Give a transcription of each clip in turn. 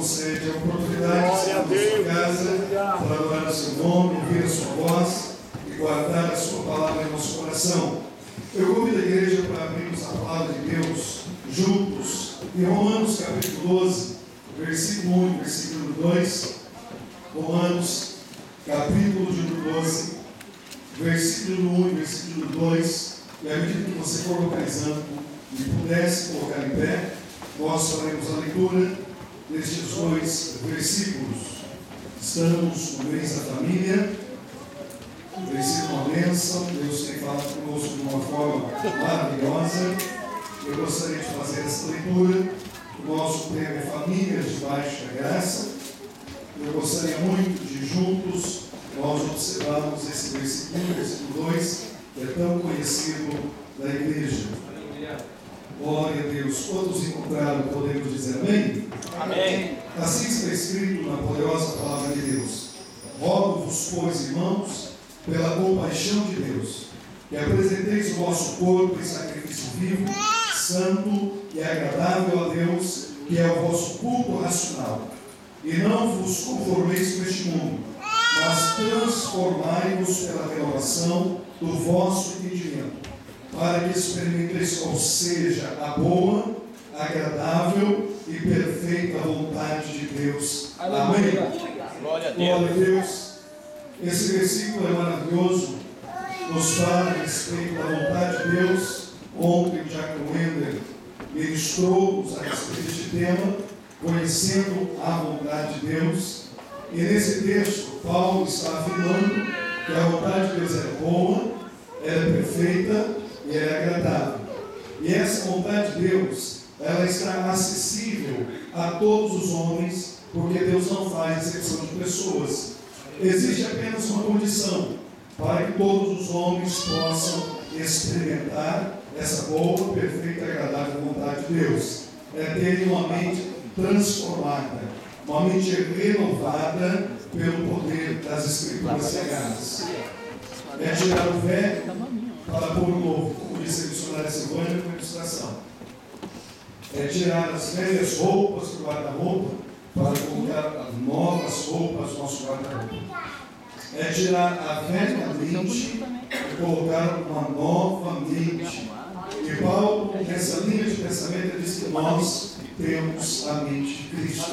concede a oportunidade de estar na sua casa para adorar o seu nome, ouvir a sua voz e guardar a sua palavra em nosso coração. Eu convido a igreja para abrirmos a palavra de Deus juntos em Romanos capítulo 12, versículo 1 e versículo 2. Romanos capítulo de 12, versículo 1 e versículo 2. E à medida que você for localizando e pudesse colocar em pé, nós faremos a leitura destes dois versículos. Estamos no mês da família, versículo uma bênção. Deus tem falado conosco de uma forma maravilhosa. Eu gostaria de fazer essa leitura. O nosso tema é Famílias debaixo da Graça. Eu gostaria muito de juntos nós observarmos esse versículo, versículo 2, que é tão conhecido da igreja. Glória a Deus. Todos encontraram, podemos dizer amém? Amém. Assim está escrito na poderosa palavra de Deus: rogo-vos, pois, irmãos, pela compaixão de Deus, que apresenteis o vosso corpo em sacrifício vivo, santo e agradável a Deus, que é o vosso culto racional. E não vos conformeis com este mundo, mas transformai-vos pela renovação do vosso entendimento, para que experimenteis qual seja a boa, agradável e perfeita vontade de Deus. Amém. Glória a Glória a Deus. Deus. Esse versículo é maravilhoso, nos fala a respeito da vontade de Deus. Ontem o Diácono Wender ministrou-nos a respeito deste tema, conhecendo a vontade de Deus. E nesse texto, Paulo está afirmando que a vontade de Deus é boa, ela é perfeita e ela é agradável. E essa vontade de Deus, ela está acessível a todos os homens, porque Deus não faz exceção de pessoas. Existe apenas uma condição para que todos os homens possam experimentar essa boa, perfeita e agradável vontade de Deus. É terem uma mente transformada, uma mente renovada pelo poder das Escrituras Sagradas. É tirar o velho para pôr o novo, como disse a missionária Silvânia na ilustração. É tirar as velhas roupas do guarda-roupa para colocar novas roupas no nosso guarda-roupa. É tirar a velha mente e colocar uma nova mente. E Paulo, nessa linha de pensamento, diz que nós temos a mente de Cristo.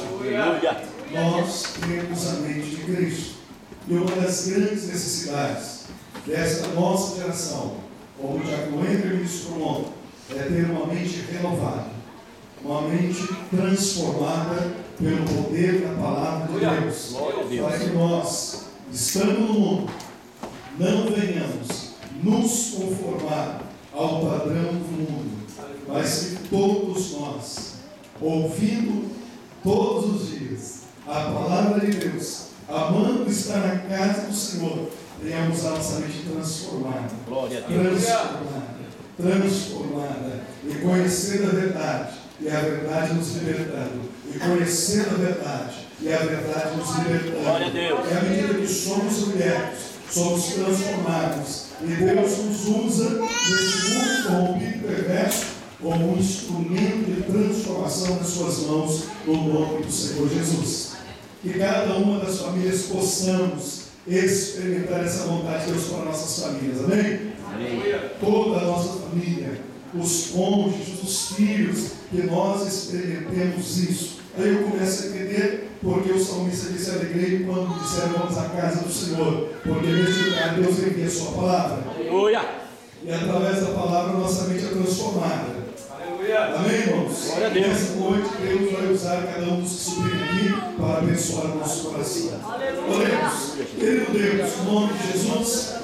Nós temos a mente de Cristo. E uma das grandes necessidades desta nossa geração, como o Diácono Wender ministrou ontem, é ter uma mente renovada, uma mente transformada pelo poder da palavra de Deus, para que nós, estando no mundo, não venhamos nos conformar ao padrão do mundo, mas que todos nós, ouvindo todos os dias a palavra de Deus, amando estar na casa do Senhor, tenhamos a nossa mente transformada, transformada, e conhecer a verdade, e a verdade nos libertando, e conhecer a verdade, e a verdade nos libertando. Glória a Deus. E à medida que somos libertos, somos transformados, e Deus nos usa nesse mundo corrompido e perverso como um instrumento de transformação nas suas mãos, no nome do Senhor Jesus. Que cada uma das famílias possamos experimentar essa vontade de Deus para nossas famílias, amém? Amém. Toda a nossa família, os cônjuges, os filhos, que nós experimentemos isso. Aí eu começo a entender porque o salmista disse: alegrei quando disseram vamos à casa do Senhor, porque neste lugar Deus envia a sua palavra. Aleluia. E através da palavra nossa mente é transformada. Aleluia. Amém, irmãos? Glória a Deus. Nessa noite Deus vai usar cada um dos que subirem aqui para abençoar o nosso coração. Oremos. Querido Deus, no nome de Jesus,